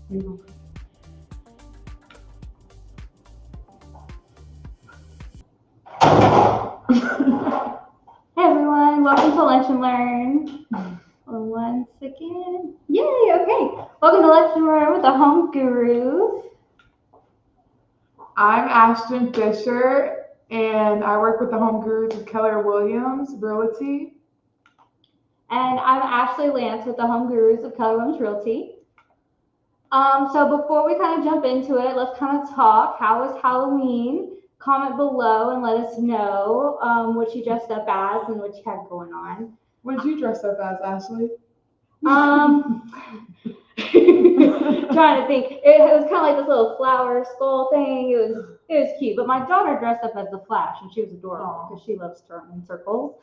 Hey everyone, welcome to Lunch and Learn. One second. Yay, okay. Welcome to Lunch and Learn with the Home Gurus. I'm Ashton Fisher, and I work with the Home Gurus of Keller Williams Realty. And I'm Ashley Lance with the Home Gurus of Keller Williams Realty. So before we kind of jump into it, let's kind of talk. How was Halloween? Comment below and let us know what you dressed up as and what you had going on. What did you dress up as, Ashley? Trying to think. It was kind of like this little flower skull thing. It was cute. But my daughter dressed up as the Flash, and she was adorable because she loves turning circles.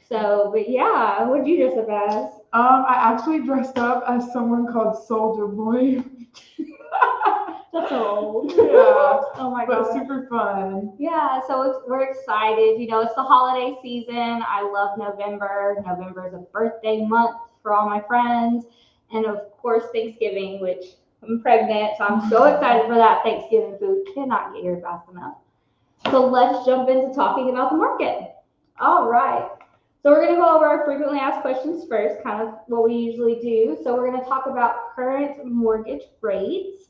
So, but yeah, what did you dress up as? I actually dressed up as someone called Soldier Boy. That's so old. Yeah. Oh my But god. super fun. Yeah, so we're excited. You know, it's the holiday season. I love November. November is a birthday month for all my friends. And of course, Thanksgiving, which I'm pregnant, so I'm so excited for that Thanksgiving food. Cannot get here fast enough. So let's jump into talking about the market. All right. So we're going to go over our frequently asked questions first, kind of what we usually do. So we're going to talk about current mortgage rates.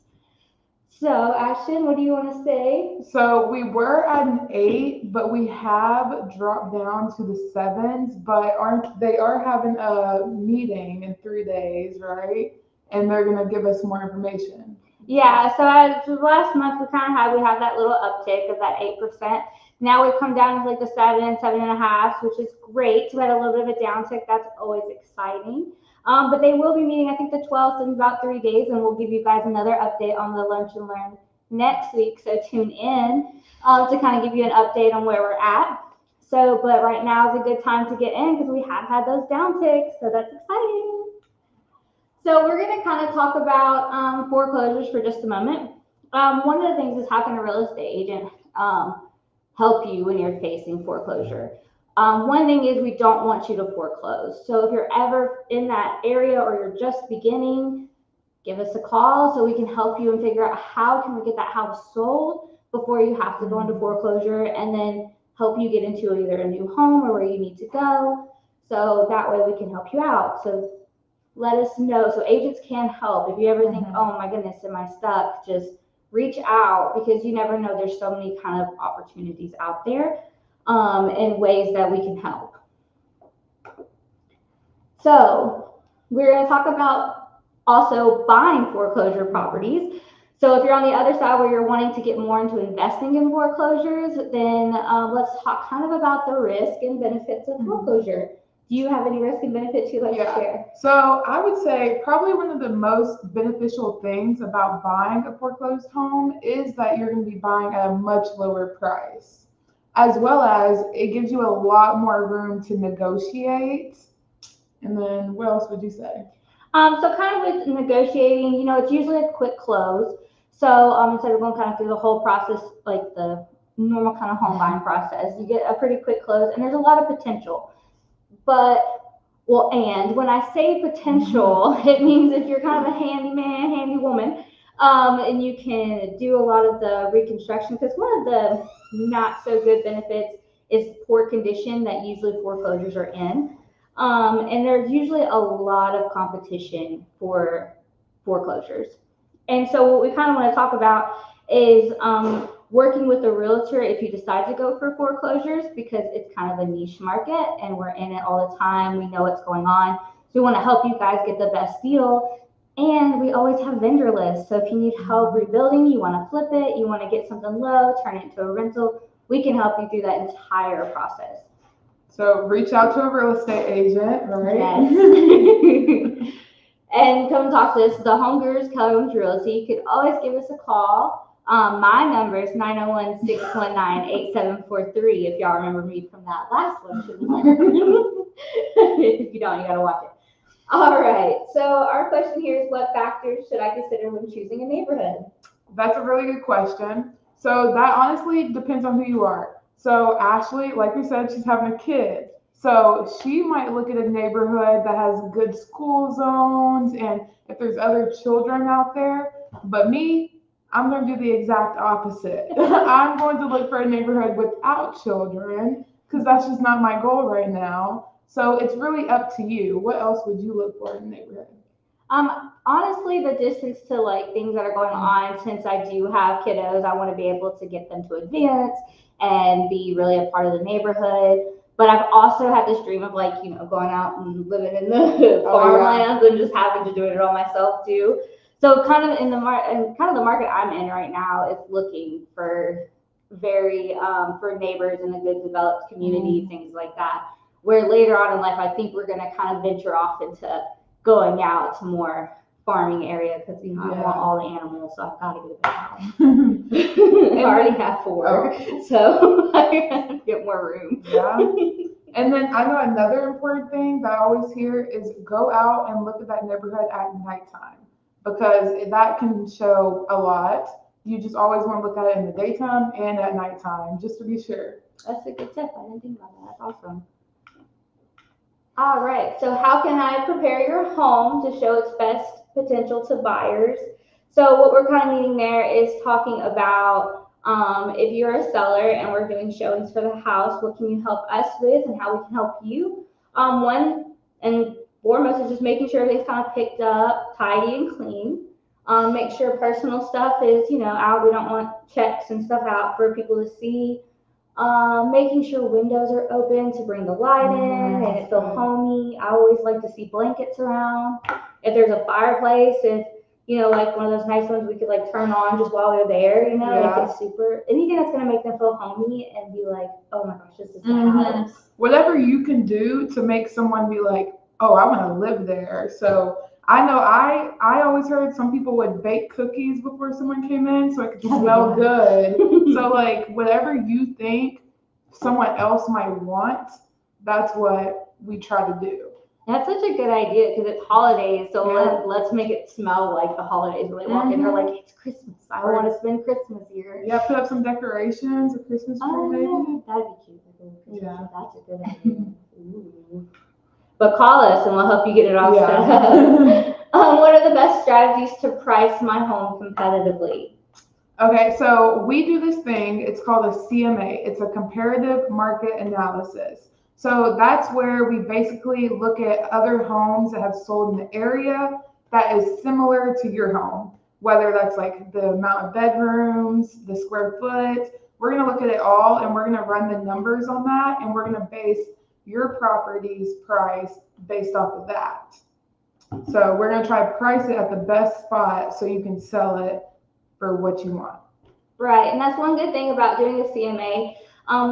So Ashton, what do you want to say? So we were at an 8, but we have dropped down to the 7s. But they are having a meeting in 3 days, right? And they're gonna give us more information. Yeah, so as last month we had that little uptick of that 8%. Now we've come down to like the 7.5, which is great. So we had a little bit of a downtick. That's always exciting. But they will be meeting, I think, the 12th in about 3 days, and we'll give you guys another update on the Lunch and Learn next week. So tune in to kind of give you an update on where we're at. So, but right now is a good time to get in because we have had those downticks. So that's exciting. So we're going to kind of talk about foreclosures for just a moment. One of the things is how can a real estate agent help you when you're facing foreclosure? One thing is we don't want you to foreclose. So if you're ever in that area or you're just beginning, give us a call so we can help you and figure out how can we get that house sold before you have to go into foreclosure, and then help you get into either a new home or where you need to go. So that way we can help you out. So let us know. So agents can help. If you ever think, oh my goodness, am I stuck? Just reach out because you never know. There's so many kind of opportunities out there and ways that we can help. So we're going to talk about also buying foreclosure properties. So if you're on the other side where you're wanting to get more into investing in foreclosures, then let's talk kind of about the risk and benefits of foreclosure. Do you have any risk and benefits you'd like to share? So I would say probably one of the most beneficial things about buying a foreclosed home is that you're going to be buying at a much lower price, as well as it gives you a lot more room to negotiate. And then what else would you say? So kind of with negotiating, you know, it's usually a quick close. So instead of going kind of through the whole process, like the normal kind of home buying process, you get a pretty quick close, and there's a lot of potential. But, well, and when I say potential, it means if you're kind of a handyman, handy woman, and you can do a lot of the reconstruction, because one of the not so good benefits is poor condition that usually foreclosures are in. And there's usually a lot of competition for foreclosures. And so what we kind of want to talk about is working with a realtor if you decide to go for foreclosures, because it's kind of a niche market and we're in it all the time. We know what's going on. So we want to help you guys get the best deal. And we always have vendor lists. So if you need help rebuilding, you want to flip it, you want to get something low, turn it into a rental, we can help you through that entire process. So reach out to a real estate agent, right? Yes. And come talk to us. The Home Gurus Keller Williams Realty. You could always give us a call. My number is 901-619-8743 if y'all remember me from that last one. If you don't, you gotta watch it. All right, so our question here is, what factors should I consider when choosing a neighborhood? That's a really good question. So that honestly depends on who you are. So Ashley, like we said, she's having a kid. So she might look at a neighborhood that has good school zones, and if there's other children out there, But me, I'm going to do the exact opposite. I'm going to look for a neighborhood without children because that's just not my goal right now. So it's really up to you. What else would you look for in a neighborhood? Honestly, the distance to like things that are going on, since I do have kiddos, I want to be able to get them to events and be really a part of the neighborhood. But I've also had this dream of like, going out and living in the farmlands and just having to do it all myself too. So kind of in kind of the market I'm in right now is looking for for neighbors in a good developed community, things like that. Where later on in life, I think we're going to kind of venture off into going out to more farming area because I want all the animals, so I've got to get a big house. I already have 4, so I gotta get more room. Yeah. And then I know another important thing that I always hear is go out and look at that neighborhood at nighttime because that can show a lot. You just always want to look at it in the daytime and at nighttime just to be sure. That's a good tip. I didn't think about that. That's awesome. All right, so how can I prepare your home to show its best potential to buyers? So what we're kind of meaning there is talking about if you're a seller and we're doing showings for the house, what can you help us with and how we can help you? One and foremost is just making sure everything's kind of picked up, tidy and clean. Make sure personal stuff is, out. We don't want checks and stuff out for people to see. Making sure windows are open to bring the light in and it feels homey. I always like to see blankets around. If there's a fireplace, like one of those nice ones we could like turn on just while they're there, like it's super, anything that's going to make them feel homey and be like, oh my gosh, this is the house. Whatever you can do to make someone be like, oh, I want to live there. So I know I always heard some people would bake cookies before someone came in so it could smell good. So like whatever you think someone else might want, that's what we try to do. That's such a good idea because it's holidays, so let's make it smell like the holidays when they walk in. They're like, it's Christmas. I want to spend Christmas here. Yeah, put up some decorations, a Christmas tree maybe. That'd be cute. Yeah, that's a good idea. Ooh. But call us and we'll help you get it all set up. What are the best strategies to price my home competitively? Okay, so we do this thing, it's called a CMA. It's a comparative market analysis. So that's where we basically look at other homes that have sold in the area that is similar to your home, whether that's like the amount of bedrooms, the square foot. We're going to look at it all and we're going to run the numbers on that and we're going to base your property's price based off of that. So we're going to try to price it at the best spot so you can sell it for what you want. Right, and that's one good thing about doing a CMA.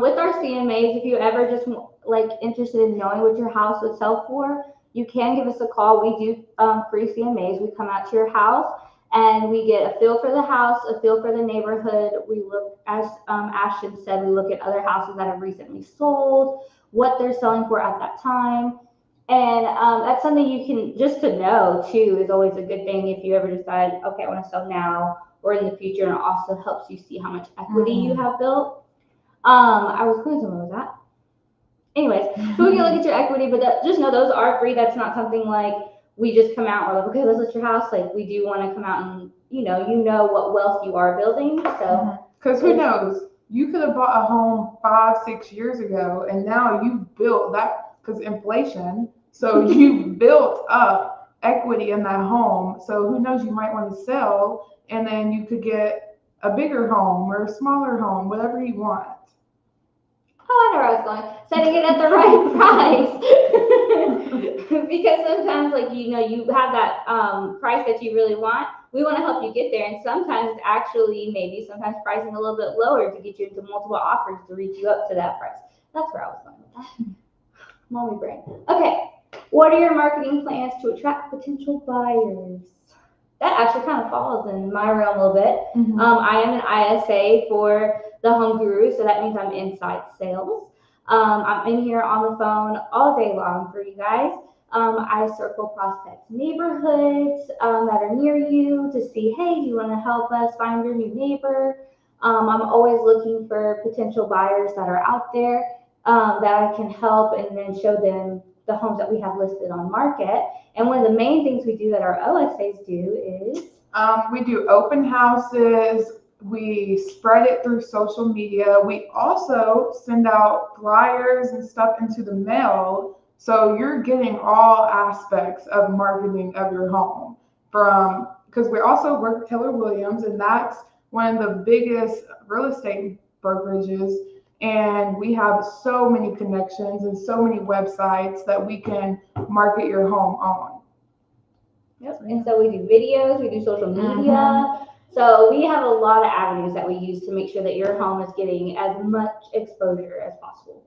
With our CMAs, if you ever just like interested in knowing what your house would sell for, you can give us a call. We do free CMAs. We come out to your house and we get a feel for the house, a feel for the neighborhood. We look, as Ashton said, we look at other houses that have recently sold, what they're selling for at that time. And that's something you can, just to know too, is always a good thing if you ever decide, okay, I want to sell now or in the future, and it also helps you see how much equity you have built. I was going to tell you that. Anyways, so we can look at your equity, but just know those are free. That's not something like we just come out and we're like, okay, let's look at your house. Like we do want to come out and, you know what wealth you are building. So, because who knows? You could have bought a home 5-6 years ago and now you built that because inflation. So you built up equity in that home. So who knows, you might want to sell and then you could get a bigger home or a smaller home, whatever you want. Oh, I know where I was going. Setting it at the right price. Because sometimes, like, you have that price that you really want. We want to help you get there. And sometimes it's actually sometimes pricing a little bit lower to get you into multiple offers to reach you up to that price. That's where I was going with that. Mommy brain. Okay. What are your marketing plans to attract potential buyers? That actually kind of falls in my realm a little bit. I am an ISA for the Home Guru, so that means I'm inside sales. I'm in here on the phone all day long for you guys. I circle prospect neighborhoods that are near you to see, hey, do you want to help us find your new neighbor? I'm always looking for potential buyers that are out there that I can help and then show them the homes that we have listed on market. And one of the main things we do that our OSAs do is We do open houses. We spread it through social media. We also send out flyers and stuff into the mail. So you're getting all aspects of marketing of your home from, because we also work with Keller Williams, and that's one of the biggest real estate brokerages. And we have so many connections and so many websites that we can market your home on. Yep. And so we do videos, we do social media. So we have a lot of avenues that we use to make sure that your home is getting as much exposure as possible.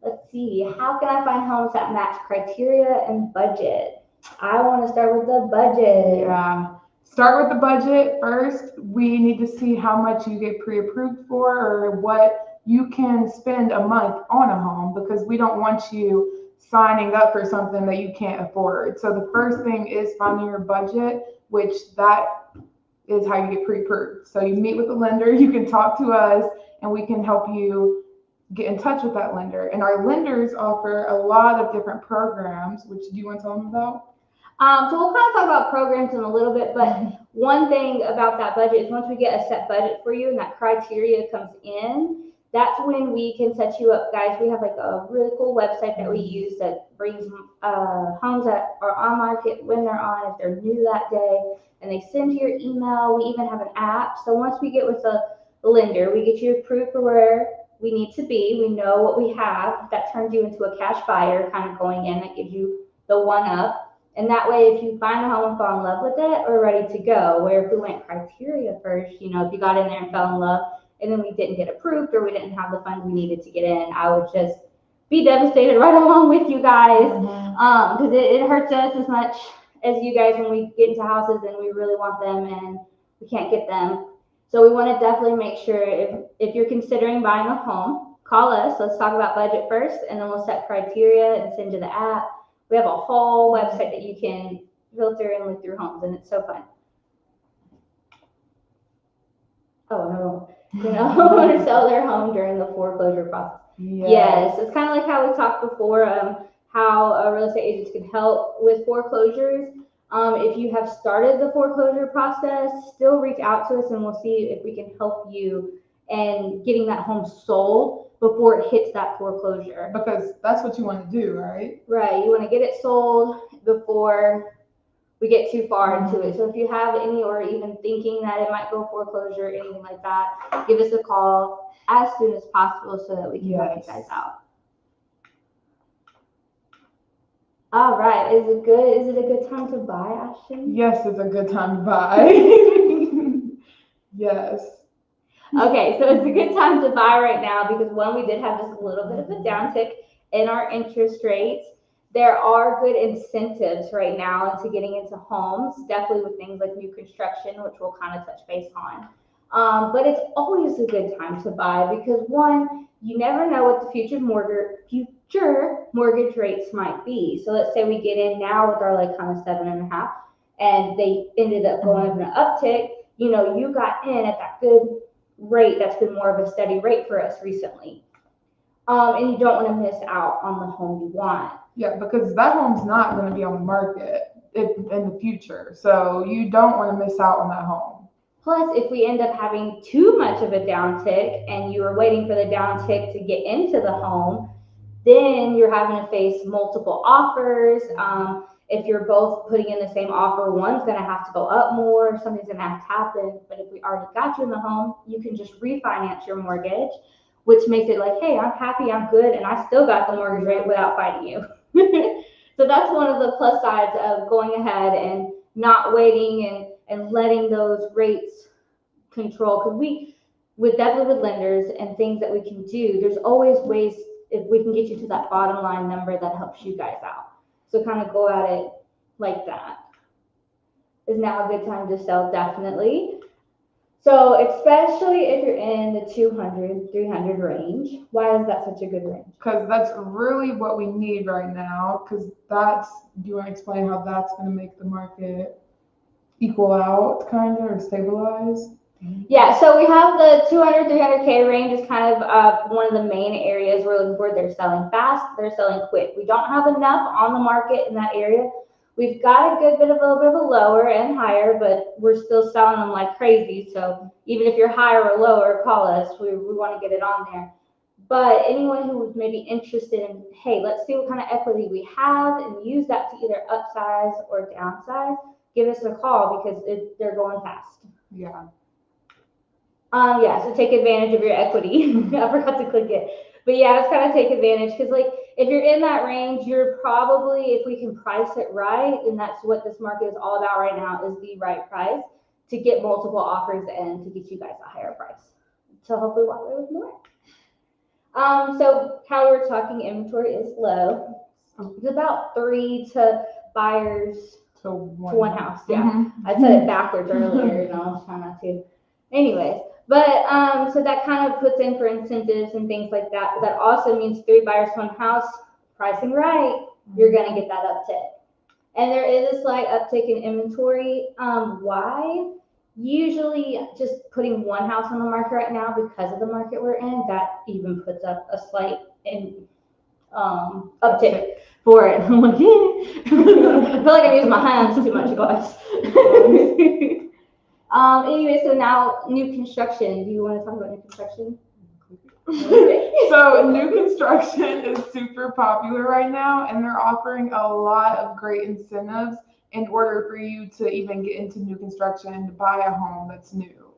Let's see, how can I find homes that match criteria and budget? I want to start with the budget. Yeah. Start with the budget first. We need to see how much you get pre-approved for or what you can spend a month on a home, because we don't want you signing up for something that you can't afford. So the first thing is finding your budget, which that is how you get pre-approved. So you meet with the lender, you can talk to us, and we can help you get in touch with that lender. And our lenders offer a lot of different programs, which do you want to tell them about? So we'll kind of talk about programs in a little bit, but one thing about that budget is once we get a set budget for you and that criteria comes in, that's when we can set you up, guys. We have like a really cool website that we use that brings homes that are on market when they're on, if they're new that day, and they send to your email. We even have an app. So once we get with the lender, we get you approved for where we need to be. We know what we have. That turns you into a cash buyer kind of going in. That gives you the one up. And that way, if you find a home and fall in love with it, we're ready to go. Where if we went criteria first, if you got in there and fell in love, and then we didn't get approved or we didn't have the funds we needed to get in, I would just be devastated right along with you guys, because it hurts us as much as you guys when we get into houses and we really want them and we can't get them. So we want to definitely make sure if you're considering buying a home, call us. Let's talk about budget first, and then we'll set criteria and send you the app. We have a whole website that you can filter and look through homes, and it's so fun. Oh, no. Want to sell their home during the foreclosure process. Yes, it's kind of like how we talked before, how real estate agents can help with foreclosures. If you have started the foreclosure process, still reach out to us and we'll see if we can help you in getting that home sold before it hits that foreclosure. Because that's what you want to do, right? Right, you want to get it sold before we get too far into it. So if you have any, or even thinking that it might go foreclosure or anything like that, give us a call as soon as possible so that we can help you guys out. All right, is it a good time to buy, Ashton? Yes, it's a good time to buy. Yes. Okay, so it's a good time to buy right now because one, we did have just a little bit of a downtick in our interest rates. There are good incentives right now into getting into homes, definitely with things like new construction, which we'll kind of touch base on. But it's always a good time to buy because one, you never know what the future mortgage rates might be. So let's say we get in now with our like kind of 7.5, and they ended up going up an uptick. You got in at that good rate. That's been more of a steady rate for us recently. And you don't want to miss out on the home you want. Yeah, because that home's not going to be on the market in the future. So you don't want to miss out on that home. Plus, if we end up having too much of a downtick and you were waiting for the downtick to get into the home, then you're having to face multiple offers. If you're both putting in the same offer, one's going to have to go up more, something's going to have to happen. But if we already got you in the home, you can just refinance your mortgage, which makes it like, hey, I'm happy, I'm good, and I still got the mortgage rate without fighting you. So that's one of the plus sides of going ahead and not waiting and letting those rates control. Because with lenders and things that we can do, there's always ways if we can get you to that bottom line number that helps you guys out. So kind of go at it like that. Is now a good time to sell? Definitely. So especially if you're in the 200, 300 range. Why is that such a good range? Because that's really what we need right now. Because do you want to explain how that's going to make the market equal out kind of or stabilize? Yeah, so we have the 200, 300K range is kind of one of the main areas we're looking for. They're selling fast, they're selling quick. We don't have enough on the market in that area We've got a good bit of a little bit of a lower and higher, but we're still selling them like crazy. So even if you're higher or lower, call us. We want to get it on there. But anyone who's maybe interested in, hey, let's see what kind of equity we have and use that to either upsize or downsize, give us a call because they're going fast. Yeah. Yeah, so take advantage of your equity. I forgot to click it. But yeah, it's kind of take advantage because like if you're in that range, you're probably, if we can price it right, and that's what this market is all about right now, is the right price to get multiple offers in to get you guys a higher price. So hopefully walk away with more. So how we were talking, inventory is low. It's about 3 to buyers to one house. Yeah, Mm-hmm. I said it backwards earlier, and I was trying not to. Anyways, but so that kind of puts in for incentives and things like that. But that also means 3 buyers, 1 house, pricing right, you're gonna get that uptick. And there is a slight uptick in inventory. Why? Usually just putting 1 house on the market right now because of the market we're in, that even puts up a slight uptick for it. I'm like, I feel like I'm using my hands too much, guys. Anyway, so now new construction. Do you want to talk about new construction? So new construction is super popular right now, and they're offering a lot of great incentives in order for you to even get into new construction and to buy a home that's new.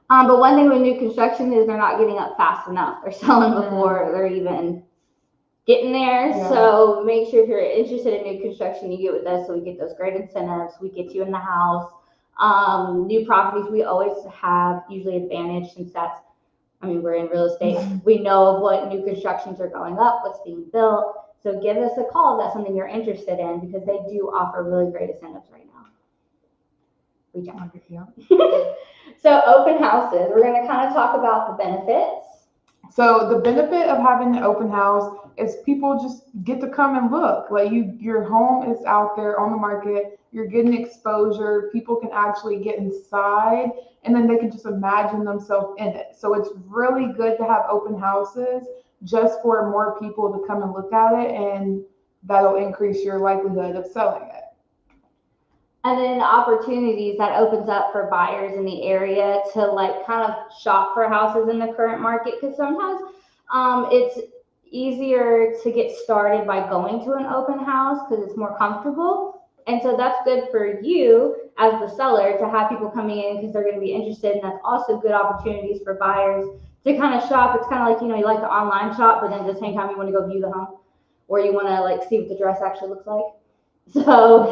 But one thing with new construction is they're not getting up fast enough. They're selling before they're even getting there. Yeah. So make sure if you're interested in new construction, you get with us so we get those great incentives. We get you in the house. New properties, we always have usually advantage since we're in real estate. We know of what new constructions are going up, what's being built. So give us a call if that's something you're interested in because they do offer really great incentives right now. Reach out. So open houses, we're going to kind of talk about the benefits. So the benefit of having an open house is people just get to come and look. Like your home is out there on the market. You're getting exposure. People can actually get inside and then they can just imagine themselves in it. So it's really good to have open houses just for more people to come and look at it, and that'll increase your likelihood of selling it. And then opportunities that opens up for buyers in the area to like kind of shop for houses in the current market, because sometimes it's easier to get started by going to an open house because it's more comfortable. And so that's good for you as the seller to have people coming in because they're going to be interested, and that's also good opportunities for buyers to kind of shop. It's kind of like, you like to online shop, but then at the same time you want to go view the home or you want to like see what the dress actually looks like. So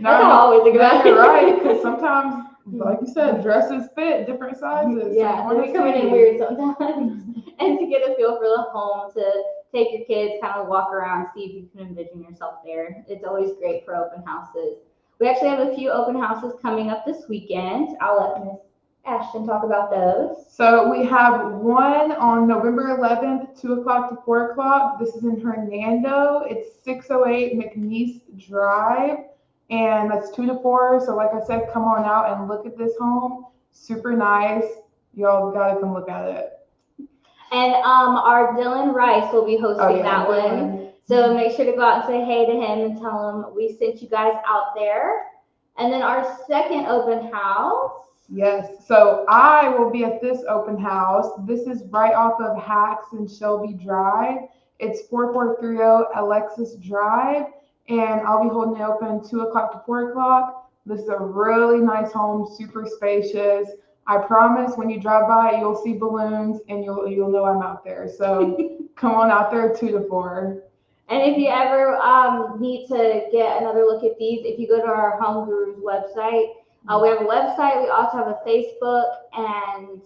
that's how I always think about it. You're right, because sometimes, like you said, dresses fit different sizes. Yeah, so we come in weird sometimes. And to get a feel for the home, to take your kids, kind of walk around, see if you can envision yourself there. It's always great for open houses. We actually have a few open houses coming up this weekend. I'll let Miss Ashton talk about those. So we have one on November 11th, 2 o'clock to 4 o'clock. This is in Hernando. It's 608 McNeese Drive, and that's 2 to 4. So like I said, come on out and look at this home. Super nice. Y'all gotta come look at it. And our Dylan Rice will be hosting that one. So make sure to go out and say hey to him and tell him we sent you guys out there. And then our second open house. Yes, so I will be at this open house. This is right off of Hacks and Shelby Drive. It's 4430 Alexis Drive, and I'll be holding it open 2 o'clock to 4 o'clock. This is a really nice home, super spacious. I promise when you drive by, you'll see balloons and you'll know I'm out there. So come on out there 2 to 4. And if you ever need to get another look at these, if you go to our Home Gurus website, we have a website. We also have a Facebook and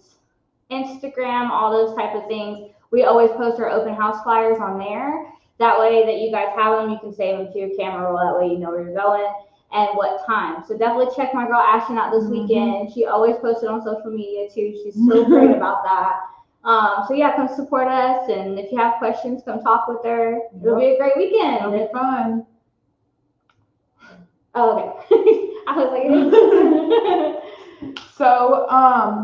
Instagram, all those type of things. We always post our open house flyers on there. That way that you guys have them, you can save them to your camera roll. That way you know where you're going and what time. So definitely check my girl Ashton out this weekend. She always posts it on social media too. She's so great about that. So yeah, come support us. And if you have questions, come talk with her. It'll be a great weekend. It'll be fun. Oh, okay. I was like, So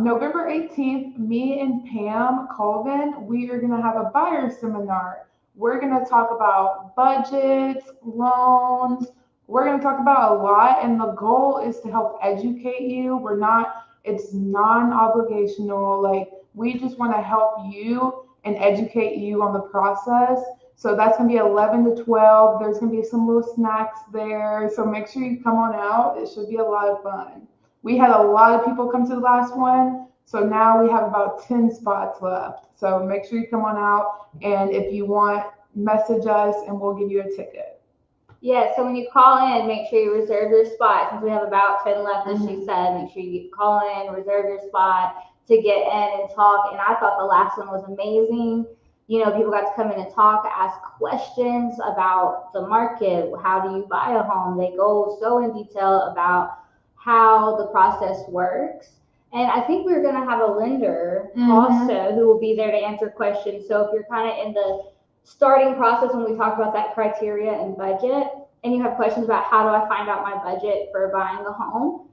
November 18th, me and Pam Colvin, we are going to have a buyer seminar. We're going to talk about budgets, loans, We're going to talk about a lot, and the goal is to help educate you. It's non-obligational. Like, we just want to help you and educate you on the process. So that's going to be 11 to 12. There's going to be some little snacks there. So make sure you come on out. It should be a lot of fun. We had a lot of people come to the last one. So now we have about 10 spots left. So make sure you come on out. And if you want, message us and we'll give you a ticket. Yeah, so when you call in, make sure you reserve your spot. Since we have about 10 left, as she said, make sure you call in, reserve your spot to get in and talk. And I thought the last one was amazing. You know, people got to come in and talk, ask questions about the market. How do you buy a home? They go so in detail about how the process works. And I think we're going to have a lender also who will be there to answer questions. So if you're kind of in the starting process when we talk about that criteria and budget, and you have questions about how do I find out my budget for buying a home,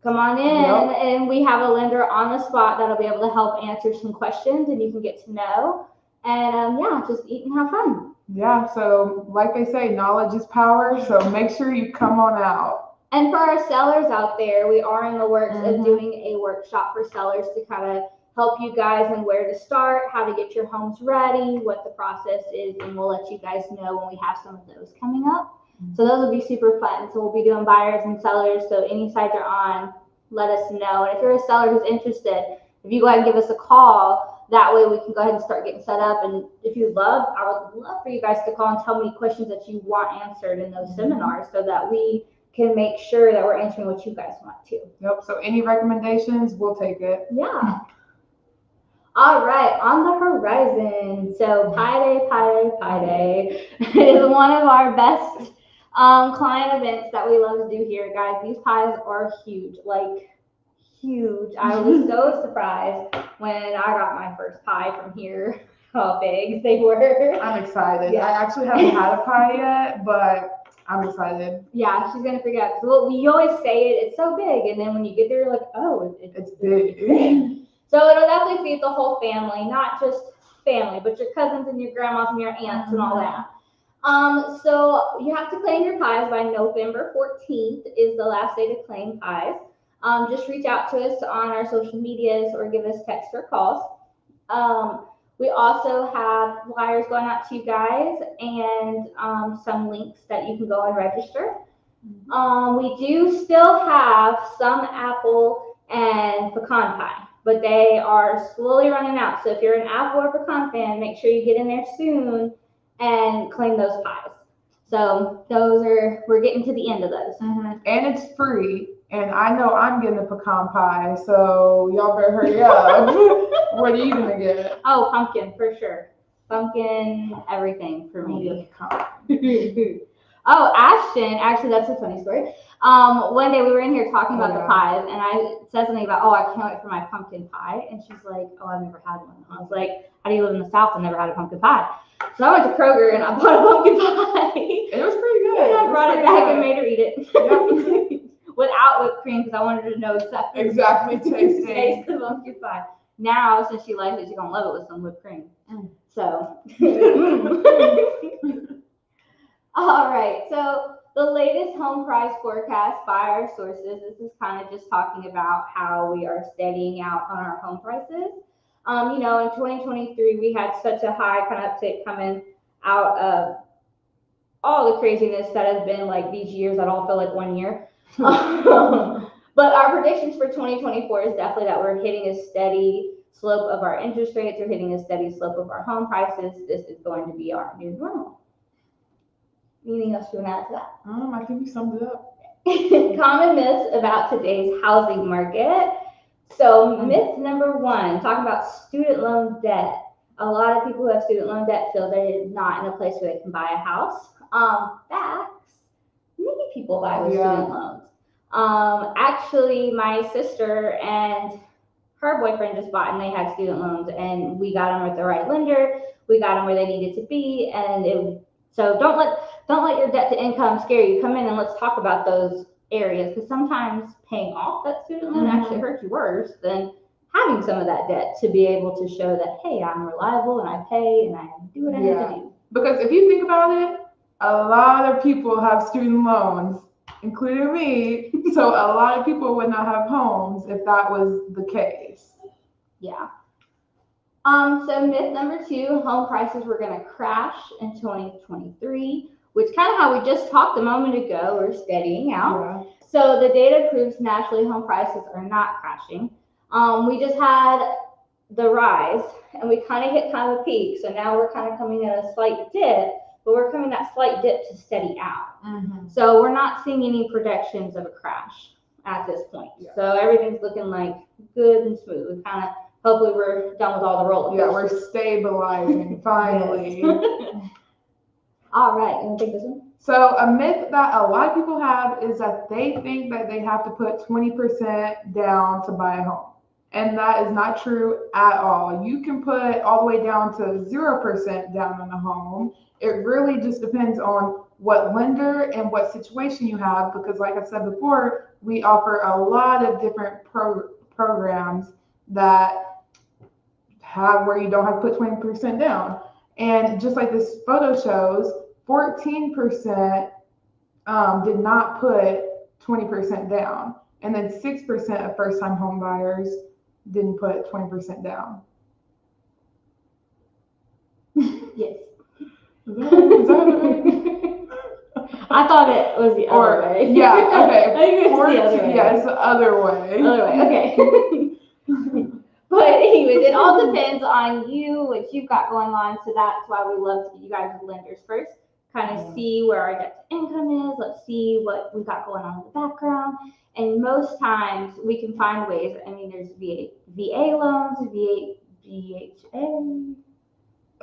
come on in, and we have a lender on the spot that'll be able to help answer some questions, and you can get to know. And just eat and have fun. Yeah, so like they say, knowledge is power. So make sure you come on out. And for our sellers out there, we are in the works of doing a workshop for sellers to kind of help you guys on where to start, how to get your homes ready, what the process is, and we'll let you guys know when we have some of those coming up. So those will be super fun. So we'll be doing buyers and sellers. So any side you're on, let us know. And if you're a seller who's interested, if you go ahead and give us a call, that way we can go ahead and start getting set up. And if you love, I would love for you guys to call and tell me questions that you want answered in those seminars so that we can make sure that we're answering what you guys want to. Yep. So any recommendations, we'll take it. Yeah. All right, on the horizon. So Pi Day is one of our best client events that we love to do here, guys. These pies are huge, like huge. I was so surprised when I got my first pie from here, how big they were. I'm excited. Yeah. I actually haven't had a pie yet, but I'm excited. Yeah, she's going to figure out. Well, we always say it's so big, and then when you get there, you're like, oh, it's big. So it'll definitely feed the whole family, not just family, but your cousins and your grandmas and your aunts and all that. So you have to claim your pies by November 14th is the last day to claim pies. Just reach out to us on our social medias or give us text or calls. We also have flyers going out to you guys and some links that you can go and register. We do still have some apple and pecan pie, but they are slowly running out. So if you're an apple or pecan fan, make sure you get in there soon and claim those pies. So we're getting to the end of those. And it's free. And I know I'm getting a pecan pie, so y'all better hurry up. What are you gonna get? Oh, pumpkin for sure. Pumpkin, everything for me. Oh, Ashton, actually, that's a funny story. One day we were in here talking about the pies, and I said something about, I can't wait for my pumpkin pie. And she's like, I've never had one. I was like, how do you live in the South and never had a pumpkin pie? So I went to Kroger and I bought a pumpkin pie. It was pretty good. And I brought it back and made her eat it. Yep. Without whipped cream, because I wanted her to know exactly taste the pumpkin pie. Now, since she likes it, she's going to love it with some whipped cream. So. All right, so the latest home price forecast by our sources, this is kind of just talking about how we are steadying out on our home prices. In 2023, we had such a high kind of uptick coming out of all the craziness that has been like these years that all feel like 1 year. But our predictions for 2024 is definitely that we're hitting a steady slope of our interest rates. We're hitting a steady slope of our home prices. This is going to be our new normal. Anything else you want to add to that? I think you summed it up. Common myths about today's housing market. So myth number 1, talking about student loan debt. A lot of people who have student loan debt feel they're not in a place where they can buy a house. Facts. Many people buy with student loans. Actually, my sister and her boyfriend just bought and they had student loans, and we got them with the right lender. We got them where they needed to be, and so don't let your debt to income scare you. Come in and let's talk about those areas, because sometimes paying off that student loan actually hurts you worse than having some of that debt to be able to show that, hey, I'm reliable and I pay and I do what I need to do. Because if you think about it, a lot of people have student loans, including me. So a lot of people would not have homes if that was the case. Yeah. So myth number 2, home prices were going to crash in 2023, which kind of how we just talked a moment ago, we're steadying out. Yeah. So the data proves naturally home prices are not crashing. We just had the rise and we kind of hit kind of a peak. So now we're kind of coming at a slight dip, but we're coming that slight dip to steady out. Mm-hmm. So we're not seeing any projections of a crash at this point. Yeah. So everything's looking like good and smooth. Kind of hopefully we're done with all the roller Yeah, coasters. we're stabilizing finally. All right, you want to take this one? So a myth that a lot of people have is that they think that they have to put 20% down to buy a home. And that is not true at all. You can put all the way down to 0% down on a home. It really just depends on what lender and what situation you have, because like I said before, we offer a lot of different programs that have where you don't have to put 20% down. And just like this photo shows, 14% did not put 20% down. And then 6% of first-time home buyers didn't put 20% down. Yes. Is that I thought it was the other way. Yeah, okay. I think it's the other way. Yeah, it's the other way. Other way, okay. But anyways, it all depends on you, what you've got going on. So that's why we love to get you guys with lenders first. Kind of see where our debt to income is. Let's see what we've got going on in the background. And most times we can find ways. I mean, there's VA loans, VHA.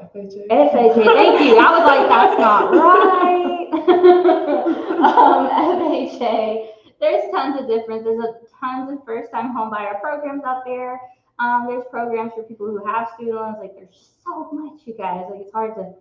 FHA, thank you. I was like, that's not right. FHA. There's tons of different. There's tons of first-time home buyer programs out there. There's programs for people who have student loans. Like, there's so much, you guys. Like, it's hard to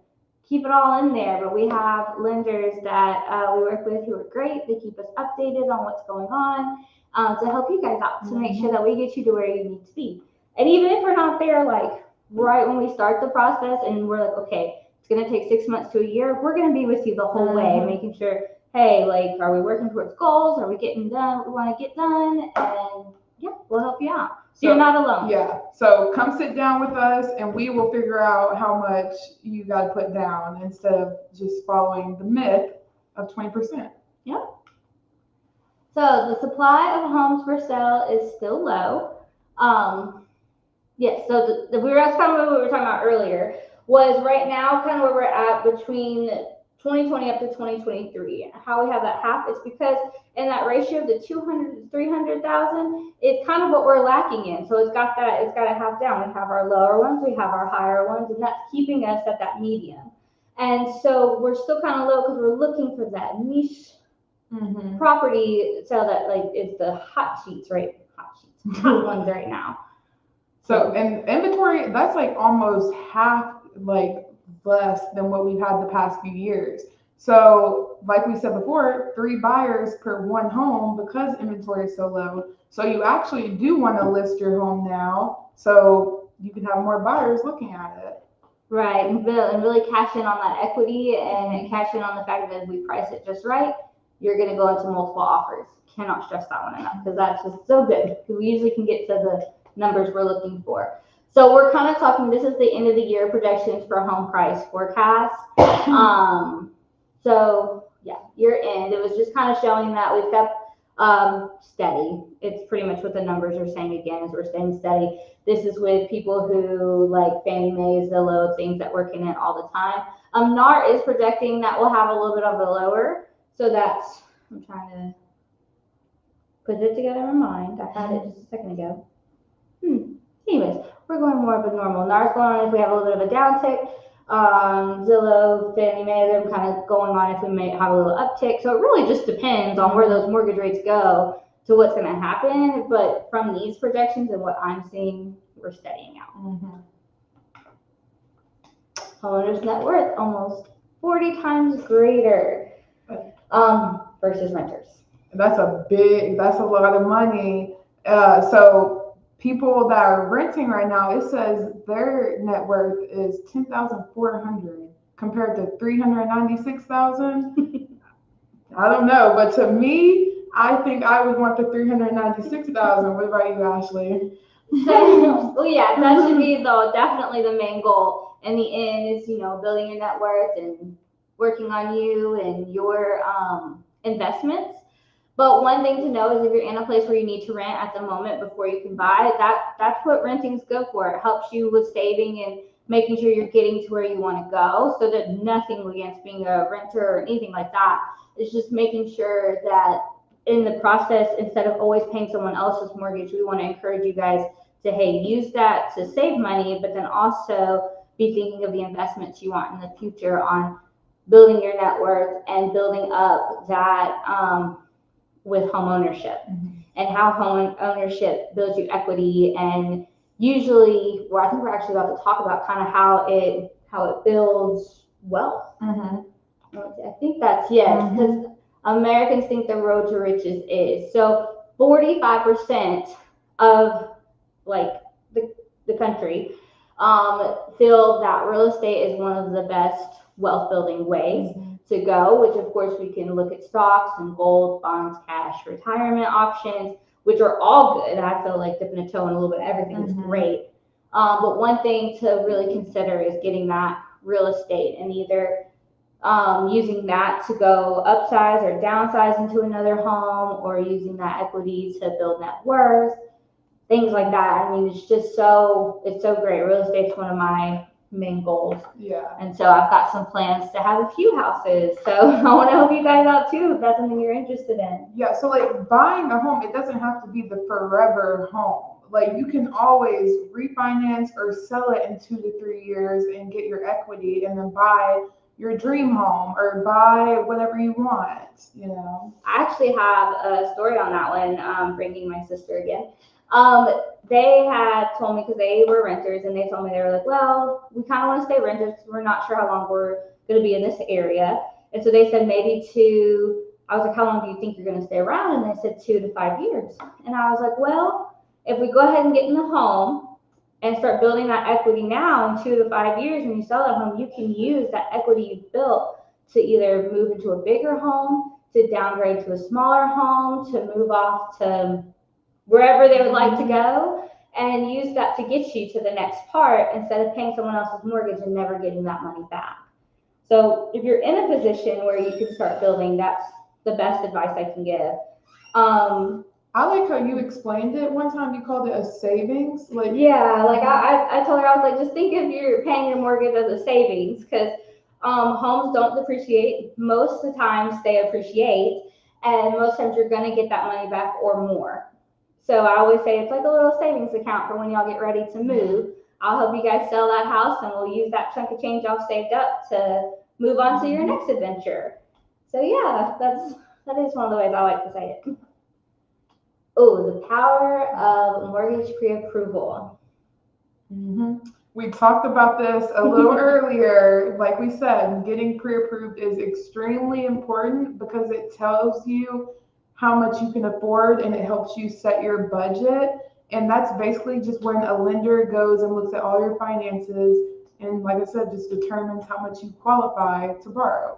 keep it all in there. But we have lenders that we work with who are great. They keep us updated on what's going on to help you guys out, to make sure that we get you to where you need to be. And even if we're not there, like, right when we start the process and we're like, okay, it's going to take 6 months to a year, we're going to be with you the whole way, making sure, hey, like, are we working towards goals? Are we getting done what we want to get done? And yeah, we'll help you out. So you're not alone. Yeah. So come sit down with us and we will figure out how much you got to put down instead of just following the myth of 20%. Yep. So the supply of homes for sale is still low. Yes, so that's kind of what we were talking about earlier, was right now kind of where we're at between 2020 up to 2023. How we have that half is because in that ratio of the 200 to 300,000, it's kind of what we're lacking in. So it's got a half down. We have our lower ones, we have our higher ones, and that's keeping us at that medium. And so we're still kind of low because we're looking for that niche property sale that like is the hot sheets, right? Hot ones right now. So, and inventory, that's like almost half, like less than what we've had the past few years. So, like we said before, 3 buyers per 1 home because inventory is so low. So you actually do want to list your home now so you can have more buyers looking at it. Right, and really cash in on that equity and cash in on the fact that if we price it just right, you're going to go into multiple offers. Cannot stress that one enough because that's just so good. We usually can get to the numbers we're looking for. So we're kind of talking, this is the end of the year projections for home price forecast. So yeah, year end, it was just kind of showing that we've kept steady. It's pretty much what the numbers are saying again, is we're staying steady. This is with people who like Fannie Mae, Zillow, things that we're looking at all the time. NAR is projecting that we'll have a little bit of a lower. So that's, I'm trying to put it together in mind. I had it just a second ago. Anyways, we're going more of a normal. NAR's going on if we have a little bit of a downtick. Zillow, Fannie Mae, they're kind of going on if we may have a little uptick. So it really just depends on where those mortgage rates go to what's going to happen. But from these projections and what I'm seeing, we're steadying out. Homeowners' net worth almost 40 times greater versus renters. That's a lot of money. So people that are renting right now, it says their net worth is $10,400 compared to 396,000. I don't know, but to me, I think I would want the 396,000. What about you, Ashley? So, well, yeah, that should be definitely the main goal. In the end, is building your net worth and working on you and your investments. But one thing to know is if you're in a place where you need to rent at the moment before you can buy, that's what renting's good for. It helps you with saving and making sure you're getting to where you want to go. So that nothing against being a renter or anything like that. It's just making sure that in the process, instead of always paying someone else's mortgage, we want to encourage you guys to, hey, use that to save money, but then also be thinking of the investments you want in the future on building your net worth and building up that with home ownership, and how home ownership builds you equity. And usually, well, I think we're actually about to talk about kind of how it builds wealth. I think that's because Americans think the road to riches is. So 45% of like the country feel that real estate is one of the best wealth building ways to go, which of course we can look at stocks and gold, bonds, cash, retirement options, which are all good. I feel like dipping a toe in a little bit of everything is great. But one thing to really consider is getting that real estate and either using that to go upsize or downsize into another home, or using that equity to build net worth, things like that. I mean, it's so great. Real estate's one of my main goals. Yeah. And so I've got some plans to have a few houses. So I want to help you guys out too if that's something you're interested in. Yeah, so like buying a home, it doesn't have to be the forever home. Like you can always refinance or sell it in 2 to 3 years and get your equity and then buy your dream home or buy whatever you want, I actually have a story on that one, bringing my sister again. They had told me, because they were renters, and they told me, they were like, well, we kind of want to stay renters because we're not sure how long we're going to be in this area. And so they said maybe I was like, how long do you think you're going to stay around? And they said 2 to 5 years. And I was like, well, if we go ahead and get in the home and start building that equity now, in 2 to 5 years, when you sell that home, you can use that equity you've built to either move into a bigger home, to downgrade to a smaller home, to move off to wherever they would like to go, and use that to get you to the next part instead of paying someone else's mortgage and never getting that money back. So if you're in a position where you can start building, that's the best advice I can give. I like how you explained it. One time you called it a savings. I told her, I was like, just think of your paying your mortgage as a savings, because homes don't depreciate. Most of the times they appreciate, and most times you're going to get that money back or more. So I always say it's like a little savings account for when y'all get ready to move. I'll help you guys sell that house, and we'll use that chunk of change y'all saved up to move on to your next adventure. So yeah, that is one of the ways I like to say it. Oh, the power of mortgage pre-approval. We talked about this a little earlier. Like we said, getting pre-approved is extremely important because it tells you how much you can afford, and it helps you set your budget. And that's basically just when a lender goes and looks at all your finances and, like I said, just determines how much you qualify to borrow.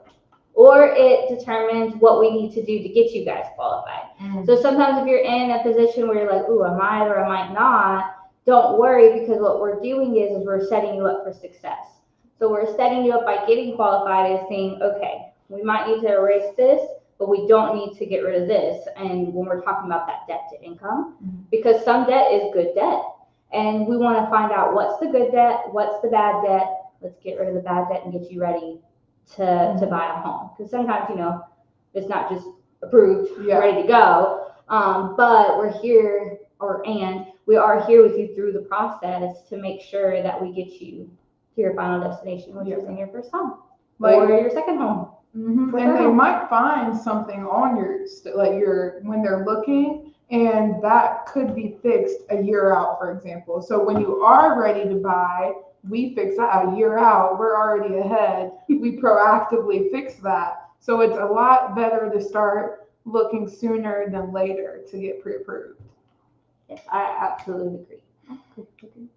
Or it determines what we need to do to get you guys qualified. So sometimes if you're in a position where you're like, ooh, I might or I might not, don't worry, because what we're doing is we're setting you up for success. So we're setting you up by getting qualified as saying, okay, we might need to erase this, but we don't need to get rid of this. And when we're talking about that debt to income, because some debt is good debt. And we want to find out what's the good debt, what's the bad debt. Let's get rid of the bad debt and get you ready to buy a home. Because sometimes, it's not just approved, ready to go. But we're here, we are here with you through the process to make sure that we get you to your final destination, which is in your first home or your second home. And they might find something on when they're looking, and that could be fixed a year out, for example. So when you are ready to buy, we fix that a year out. We're already ahead. We proactively fix that. So it's a lot better to start looking sooner than later to get pre-approved. Yes, I absolutely agree.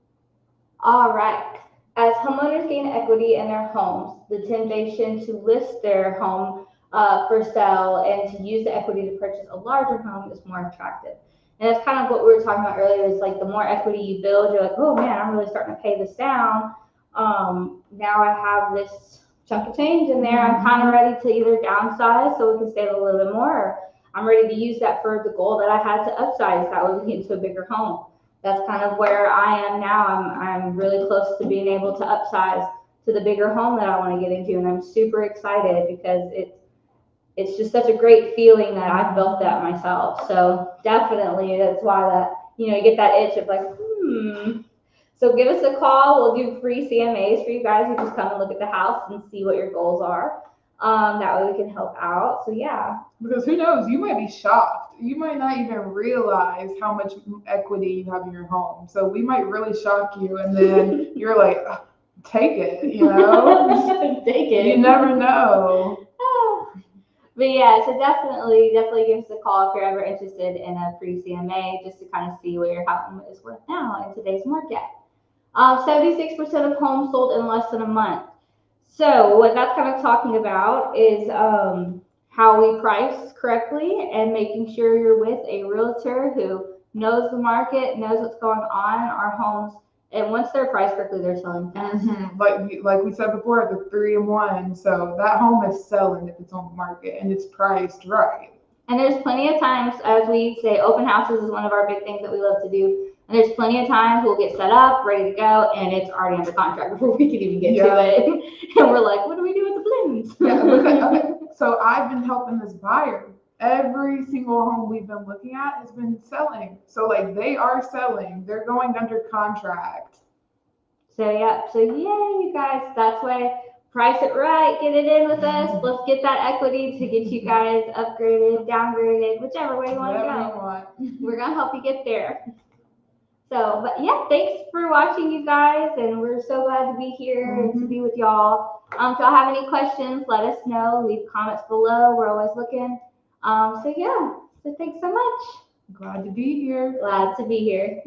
All right. As homeowners gain equity in their homes, the temptation to list their home for sale and to use the equity to purchase a larger home is more attractive. And that's kind of what we were talking about earlier. Is like the more equity you build, you're like, oh man, I'm really starting to pay this down. Now I have this chunk of change in there. I'm kind of ready to either downsize so we can save a little bit more. Or I'm ready to use that for the goal that I had to upsize. That was get into a bigger home. That's kind of where I am now. I'm really close to being able to upsize to the bigger home that I want to get into, and I'm super excited because it's just such a great feeling that I've built that myself. So definitely, that's why that you get that itch of like, So give us a call. We'll do free CMAs for you guys. You just come and look at the house and see what your goals are. That way we can help out. So yeah. Because who knows, you might be shocked. You might not even realize how much equity you have in your home. So we might really shock you, and then you're like, take it, Take it. You never know. But yeah, so definitely give us a call if you're ever interested in a free CMA, just to kind of see what your home is worth now in today's market. 76% of homes sold in less than a month. So what that's kind of talking about is how we price correctly and making sure you're with a realtor who knows the market, knows what's going on. Our homes, and once they're priced correctly, they're selling fast. Like we said before, the 3-in-1. So that home is selling if it's on the market and it's priced right. And there's plenty of times, as we say, open houses is one of our big things that we love to do. And there's plenty of times we'll get set up, ready to go, and it's already under contract before we can even get to it. And we're like, what do we do with the balloons? Okay. So I've been helping this buyer. Every single home we've been looking at has been selling. So like they are selling. They're going under contract. So yeah. So yay, you guys. That's why price it right. Get it in with us. Let's get that equity to get you guys upgraded, downgraded, whichever way you want to go. We're gonna help you get there. So, but yeah, thanks for watching, you guys, and we're so glad to be here and to be with y'all. If y'all have any questions, let us know. Leave comments below. We're always looking. So yeah, so thanks so much. Glad to be here. Glad to be here.